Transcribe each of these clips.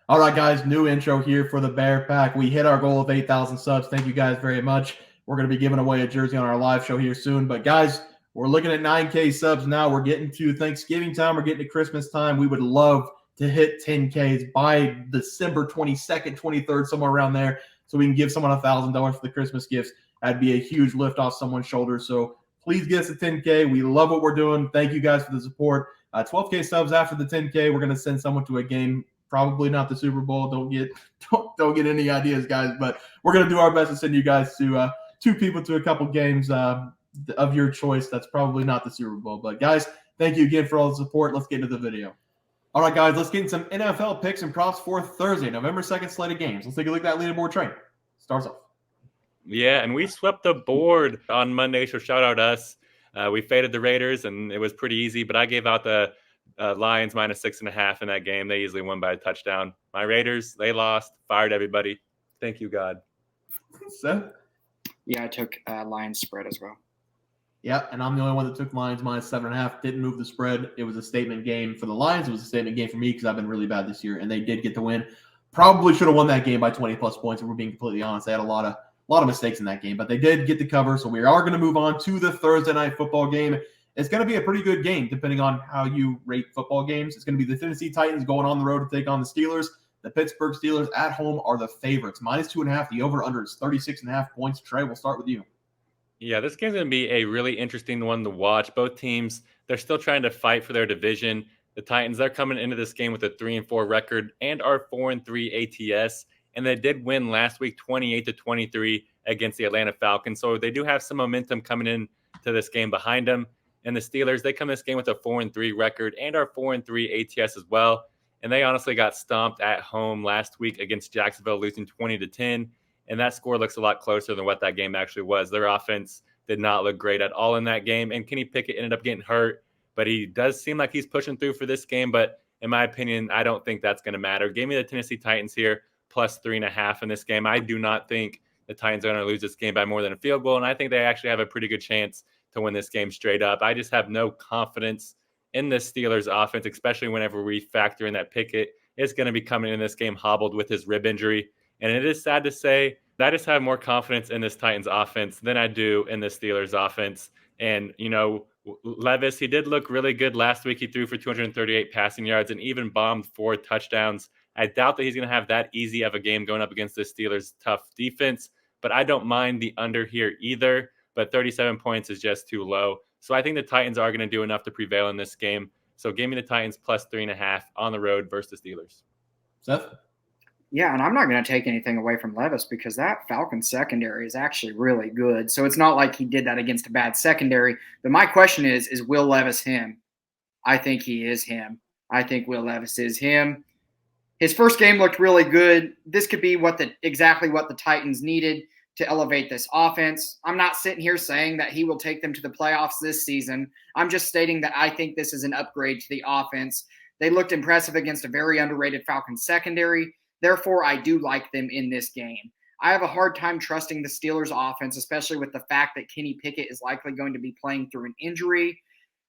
All right, guys, new intro here for the Bear Pack. We hit our goal of 8,000 subs. Thank you guys very much. We're going to be giving away a jersey on our live show here soon. But, guys, we're looking at 9K subs now. We're getting to Thanksgiving time. We're getting to Christmas time. We would love to hit 10Ks by December 22nd, 23rd, somewhere around there, so we can give someone $1,000 for the Christmas gifts. That'd be a huge lift off someone's shoulders. So please get us a 10K. We love what we're doing. Thank you guys for the support. 12K subs after the 10K. We're going to send someone to a game. Probably not the Super Bowl. Don't get any ideas, guys. But we're going to do our best to send you guys to two people to a couple games of your choice. That's probably not the Super Bowl. But, guys, thank you again for all the support. Let's get into the video. All right, guys, let's get into some NFL picks and props for Thursday, November 2nd slate of games. Let's take a look at that leaderboard train. Starts off. Yeah, and we swept the board on Monday, so shout out us. We faded the Raiders, and it was pretty easy, but I gave out the Lions minus 6.5 in that game. They easily won by a touchdown. My Raiders, they lost, fired everybody. Thank you, God. Seth? Yeah, I took Lions spread as well. Yeah, and I'm the only one that took Lions minus 7.5. Didn't move the spread. It was a statement game for the Lions. It was a statement game for me because I've been really bad this year, and they did get the win. Probably should have won that game by 20-plus points, if we're being completely honest. They had a lot of mistakes in that game, but they did get the cover, so we are going to move on to the Thursday night football game. It's going to be a pretty good game, depending on how you rate football games. It's going to be the Tennessee Titans going on the road to take on the Steelers. The Pittsburgh Steelers at home are the favorites. Minus 2.5. The over-under is 36.5 points. Trey, we'll start with you. Yeah, this game's going to be a really interesting one to watch. Both teams, they're still trying to fight for their division. The Titans, they're coming into this game with a 3-4 record and are 4-3 ATS. And they did win last week 28-23 against the Atlanta Falcons. So they do have some momentum coming in to this game behind them. And the Steelers, they come this game with a 4-3 record and are 4-3 ATS as well. And they honestly got stomped at home last week against Jacksonville, losing 20-10. And that score looks a lot closer than what that game actually was. Their offense did not look great at all in that game. And Kenny Pickett ended up getting hurt, but he does seem like he's pushing through for this game. But in my opinion, I don't think that's going to matter. Give me the Tennessee Titans here, plus 3.5 in this game. I do not think the Titans are going to lose this game by more than a field goal. And I think they actually have a pretty good chance to win this game straight up. I just have no confidence in the Steelers offense, especially whenever we factor in that Pickett is going to be coming in this game hobbled with his rib injury. And it is sad to say, I just have more confidence in this Titans offense than I do in the Steelers offense. And, Levis, he did look really good last week. He threw for 238 passing yards and even bombed 4 touchdowns. I doubt that he's going to have that easy of a game going up against the Steelers' tough defense, but I don't mind the under here either. But 37 points is just too low. So I think the Titans are going to do enough to prevail in this game. So give me the Titans plus 3.5 on the road versus the Steelers. Seth? Yeah, and I'm not going to take anything away from Levis because that Falcons secondary is actually really good. So it's not like he did that against a bad secondary. But my question is Will Levis him? I think he is him. I think Will Levis is him. His first game looked really good. This could be exactly what the Titans needed to elevate this offense. I'm not sitting here saying that he will take them to the playoffs this season. I'm just stating that I think this is an upgrade to the offense. They looked impressive against a very underrated Falcons secondary. Therefore, I do like them in this game. I have a hard time trusting the Steelers offense, especially with the fact that Kenny Pickett is likely going to be playing through an injury.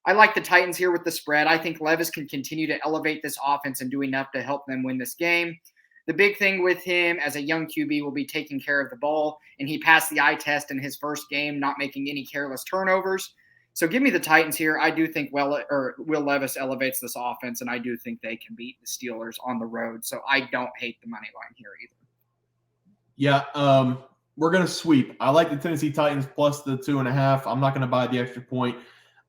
I like the Titans here with the spread. I think Levis can continue to elevate this offense and do enough to help them win this game. The big thing with him as a young QB will be taking care of the ball, and he passed the eye test in his first game, not making any careless turnovers. So give me the Titans here. I do think Will Levis elevates this offense, and I do think they can beat the Steelers on the road. So I don't hate the money line here either. Yeah, we're going to sweep. I like the Tennessee Titans plus the 2.5. I'm not going to buy the extra point.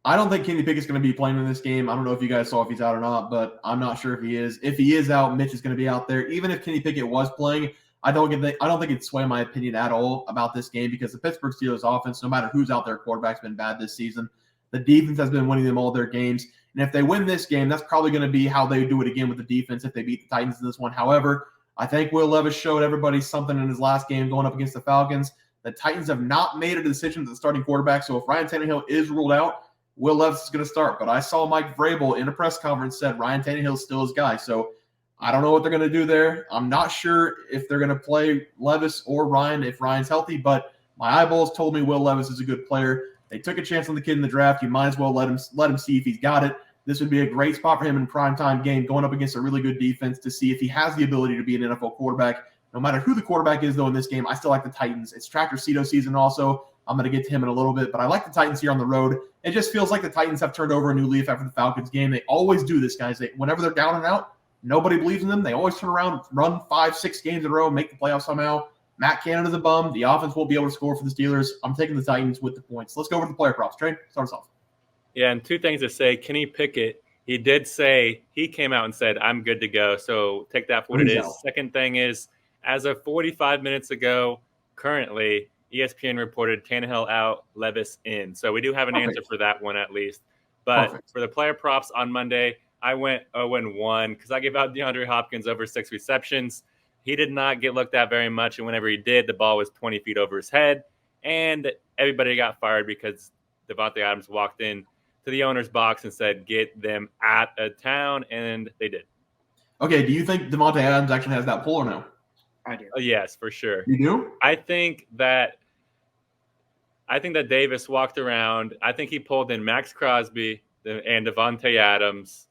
I don't think Kenny Pickett's going to be playing in this game. I don't know if you guys saw if he's out or not, but I'm not sure if he is. If he is out, Mitch is going to be out there. Even if Kenny Pickett was playing, I don't think it'd sway my opinion at all about this game because the Pittsburgh Steelers offense, no matter who's out there, quarterback's been bad this season. The defense has been winning them all their games. And if they win this game, that's probably going to be how they do it again with the defense if they beat the Titans in this one. However, I think Will Levis showed everybody something in his last game going up against the Falcons. The Titans have not made a decision to the starting quarterback. So if Ryan Tannehill is ruled out, Will Levis is going to start. But I saw Mike Vrabel in a press conference said Ryan Tannehill is still his guy. So I don't know what they're going to do there. I'm not sure if they're going to play Levis or Ryan if Ryan's healthy, but my eyeballs told me Will Levis is a good player. They took a chance on the kid in the draft. You might as well let him see if he's got it. this would be a great spot for him in a primetime game going up against a really good defense to see if he has the ability to be an NFL quarterback. No matter who the quarterback is, though, in this game, I still like the Titans. It's Tractor Cedo season also. I'm going to get to him in a little bit, but I like the Titans here on the road. It just feels like the Titans have turned over a new leaf after the Falcons game. They always do this, guys. Whenever they're down and out, nobody believes in them. They always turn around, run 5-6 games in a row, make the playoffs somehow. Matt Canada's a bum. The offense won't be able to score for the Steelers. I'm taking the Titans with the points. Let's go over the player props. Trey, start us off. Yeah, and two things to say. Kenny Pickett, he did say he came out and said, I'm good to go. So take that for what it is. Second thing is, as of 45 minutes ago, currently, ESPN reported Tannehill out, Levis in. So we do have an answer for that one at least. But for the player props on Monday, I went 0-1 because I gave out DeAndre Hopkins over 6 receptions. He did not get looked at very much, and whenever he did, the ball was 20 feet over his head, and everybody got fired because Devontae Adams walked in to the owner's box and said, get them out of town, and they did. Okay, do you think Devontae Adams actually has that pull or no? I do. Yes, for sure. You do? I think that Davis walked around. I think he pulled in Max Crosby and Devontae Adams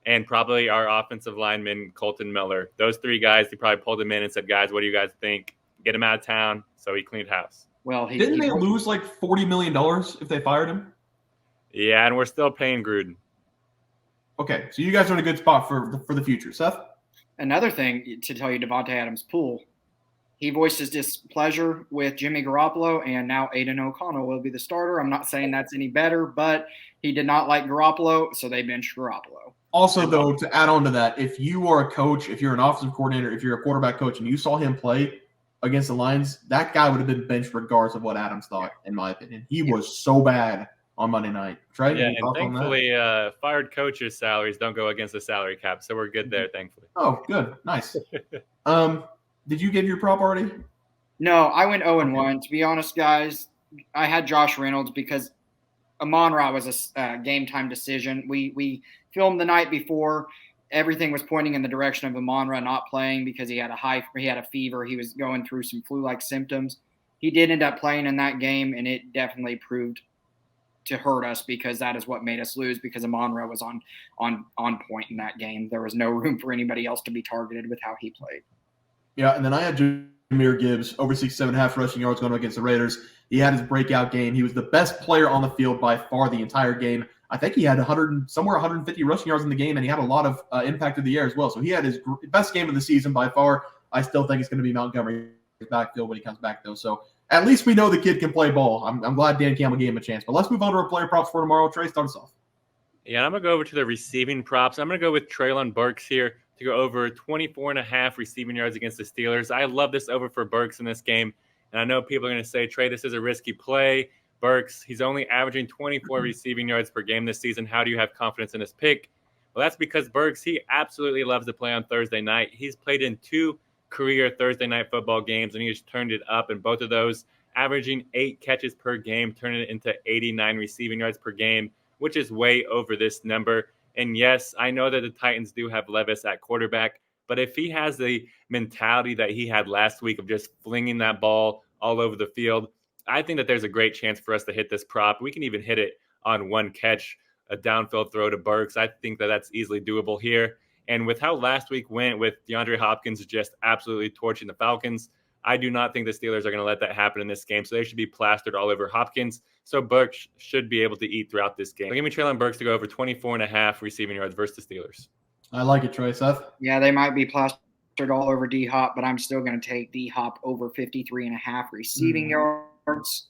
and probably our offensive lineman, Colton Miller. Those 3 guys, he probably pulled him in and said, guys, what do you guys think? Get him out of town. So he cleaned house. Well, didn't they lose like $40 million if they fired him? Yeah, and we're still paying Gruden. Okay, so you guys are in a good spot for the future. Seth? Another thing to tell you, Devontae Adams' pool, he voiced his displeasure with Jimmy Garoppolo, and now Aiden O'Connell will be the starter. I'm not saying that's any better, but he did not like Garoppolo, so they benched Garoppolo. Also, though, to add on to that, if you are a coach, if you're an offensive coordinator, if you're a quarterback coach, and you saw him play against the Lions, that guy would have been benched regardless of what Adams thought, in my opinion. He was so bad on Monday night. Trey, yeah, and thankfully, fired coaches' salaries don't go against the salary cap, so we're good there, thankfully. Oh, good. Nice. Did you give your prop already? No, I went 0-1. To be honest, guys, I had Josh Reynolds because Amon-Ra was a game-time decision. We filmed the night before. Everything was pointing in the direction of Amon-Ra not playing because he had a fever. He was going through some flu-like symptoms. He did end up playing in that game, and it definitely proved to hurt us because that is what made us lose because Amon-Ra was on point in that game. There was no room for anybody else to be targeted with how he played. Yeah, and then I had Jahmyr Gibbs, over 67.5 rushing yards going against the Raiders. He had his breakout game. He was the best player on the field by far the entire game. I think he had 150 rushing yards in the game, and he had a lot of impact of the air as well. So he had his best game of the season by far. I still think it's going to be Montgomery's backfield when he comes back, though. So at least we know the kid can play ball. I'm glad Dan Campbell gave him a chance. But let's move on to our player props for tomorrow. Trey, start us off. Yeah, I'm going to go over to the receiving props. I'm going to go with Treylon Burks here to go over 24.5 receiving yards against the Steelers. I love this over for Burks in this game. And I know people are going to say, Trey, this is a risky play. Burks, he's only averaging 24 receiving yards per game this season. How do you have confidence in his pick? Well, that's because Burks, he absolutely loves to play on Thursday night. He's played in 2 career Thursday night football games, and he just turned it up in both of those, averaging 8 catches per game, turning it into 89 receiving yards per game, which is way over this number. And yes, I know that the Titans do have Levis at quarterback, but if he has the mentality that he had last week of just flinging that ball all over the field, I think that there's a great chance for us to hit this prop. We can even hit it on one catch, a downfield throw to Burks. I think that that's easily doable here. And with how last week went with DeAndre Hopkins just absolutely torching the Falcons, I do not think the Steelers are going to let that happen in this game. So they should be plastered all over Hopkins. So Burks should be able to eat throughout this game. So give me Treylon Burks to go over 24.5 receiving yards versus the Steelers. I like it, Trey. Seth? Yeah, they might be plastered all over D-Hop, but I'm still going to take D-Hop over 53.5 receiving yards.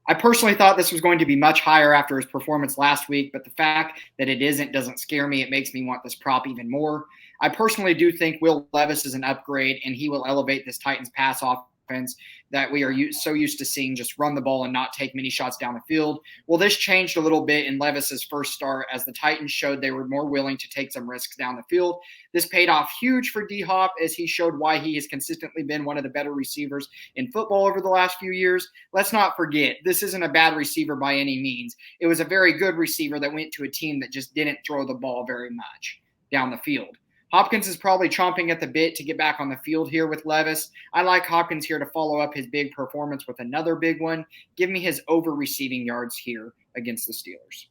I personally thought this was going to be much higher after his performance last week, but the fact that it isn't doesn't scare me. It makes me want this prop even more. I personally do think Will Levis is an upgrade, and he will elevate this Titans pass offense that we are so used to seeing just run the ball and not take many shots down the field. Well, this changed a little bit in Levis's first start as the Titans showed they were more willing to take some risks down the field. This paid off huge for D-Hop as he showed why he has consistently been one of the better receivers in football over the last few years. Let's not forget, this isn't a bad receiver by any means. It was a very good receiver that went to a team that just didn't throw the ball very much down the field. Hopkins is probably chomping at the bit to get back on the field here with Levis. I like Hopkins here to follow up his big performance with another big one. Give me his over receiving yards here against the Steelers.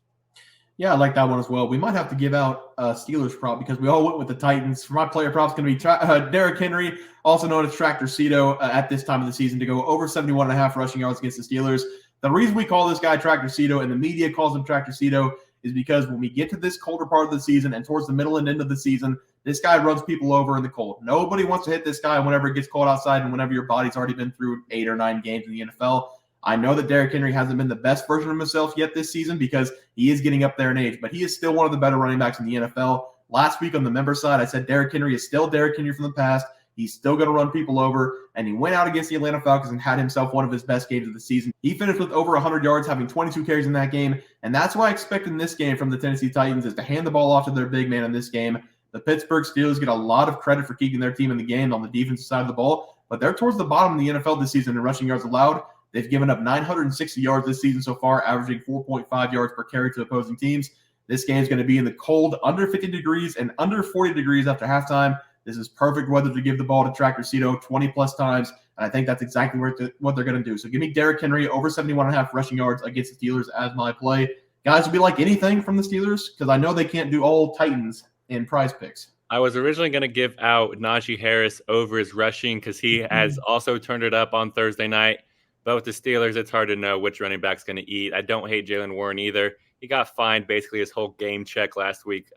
Yeah, I like that one as well. We might have to give out Steelers prop because we all went with the Titans. For my player props, going to be Derrick Henry, also known as Tractor Cedo, at this time of the season to go over 71.5 rushing yards against the Steelers. The reason we call this guy Tractor Cedo and the media calls him Tractor Cedo is because when we get to this colder part of the season and towards the middle and end of the season, this guy runs people over in the cold. Nobody wants to hit this guy whenever it gets cold outside and whenever your body's already been through 8 or 9 games in the NFL. I know that Derrick Henry hasn't been the best version of himself yet this season because he is getting up there in age, but he is still one of the better running backs in the NFL. Last week on the member side, I said Derrick Henry is still Derrick Henry from the past. He's still going to run people over, and he went out against the Atlanta Falcons and had himself one of his best games of the season. He finished with over 100 yards, having 22 carries in that game, and that's what I expect in this game from the Tennessee Titans is to hand the ball off to their big man in this game. The Pittsburgh Steelers get a lot of credit for keeping their team in the game on the defensive side of the ball, but they're towards the bottom of the NFL this season in rushing yards allowed. They've given up 960 yards this season so far, averaging 4.5 yards per carry to opposing teams. This game is going to be in the cold, under 50 degrees and under 40 degrees after halftime. This is perfect weather to give the ball to Tractor Cedo 20-plus times, and I think that's exactly what they're going to do. So give me Derrick Henry over 71.5 rushing yards against the Steelers as my play. Guys, would be like anything from the Steelers? Because I know they can't do all Titans in PrizePicks. I was originally going to give out Najee Harris over his rushing because he has also turned it up on Thursday night. But with the Steelers, it's hard to know which running back's going to eat. I don't hate Jaylen Warren either. He got fined basically his whole game check last week.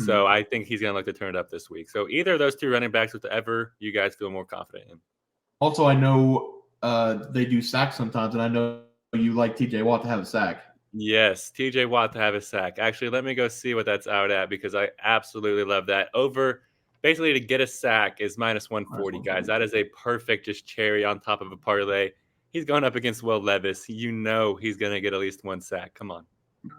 So I think he's going to look to turn it up this week. So either of those two running backs, whichever you guys feel more confident in. Also, I know they do sacks sometimes, and I know you like TJ Watt to have a sack. Yes, TJ Watt to have a sack. Actually, let me go see what that's out at because I absolutely love that. Over, basically to get a sack is minus 140, guys. That is a perfect just cherry on top of a parlay. He's going up against Will Levis. You know he's going to get at least one sack. Come on.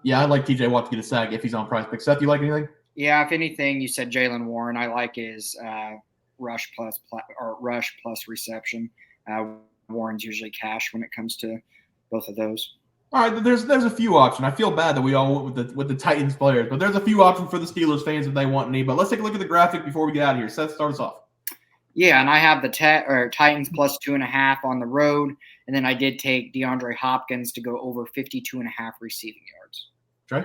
Yeah, I like TJ Watt to get a sack if he's on PrizePicks. Seth, you like anything? Yeah, if anything, you said Jaylen Warren. I like his rush plus reception. Warren's usually cash when it comes to both of those. All right, there's a few options. I feel bad that we all went with the Titans players, but there's a few options for the Steelers fans if they want any. But let's take a look at the graphic before we get out of here. Seth, start us off. Yeah, and I have the Titans plus 2.5 on the road, and then I did take DeAndre Hopkins to go over 52.5 receiving yards. Trey?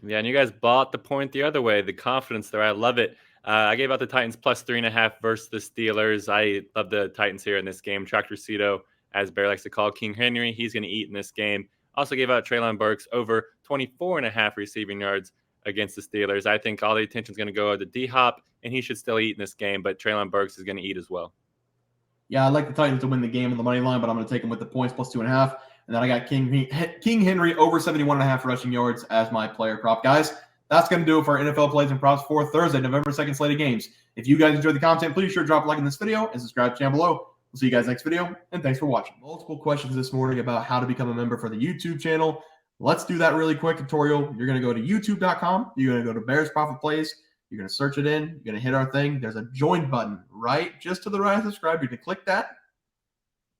Yeah, and you guys bought the point the other way. The confidence there, I love it. I gave out the Titans plus 3.5 versus the Steelers. I love the Titans here in this game. Tractor Cedo, as Bear likes to call King Henry, he's going to eat in this game. Also gave out Treylon Burks over 24.5 receiving yards against the Steelers. I think all the attention is going to go to D-Hop, and he should still eat in this game, but Treylon Burks is going to eat as well. Yeah, I like the Titans to win the game in the money line, but I'm going to take them with the points plus 2.5. And then I got King Henry over 71.5 rushing yards as my player prop. Guys, that's going to do it for our NFL plays and props for Thursday, November 2nd slate of games. If you guys enjoyed the content, please sure drop a like in this video and subscribe to the channel below. We'll see you guys next video, and thanks for watching. Multiple questions this morning about how to become a member for the YouTube channel. Let's do that really quick tutorial. You're going to go to youtube.com. You're going to go to Bears Profit Plays. You're going to search it in. You're going to hit our thing. There's a join button right just to the right of subscribe. You're going to click that.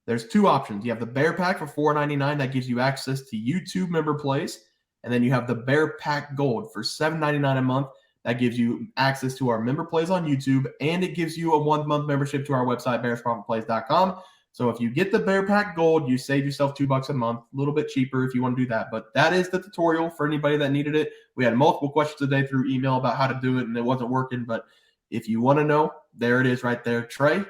There's two options. You have the Bear Pack for $4.99. That gives you access to YouTube member plays. And then you have the Bear Pack Gold for $7.99 a month. That gives you access to our member plays on YouTube, and it gives you a 1-month membership to our website, bearsprofitplays.com. So if you get the Bear Pack Gold, you save yourself $2 a month, a little bit cheaper if you want to do that. But that is the tutorial for anybody that needed it. We had multiple questions today through email about how to do it, and it wasn't working. But if you want to know, there it is right there. Trey,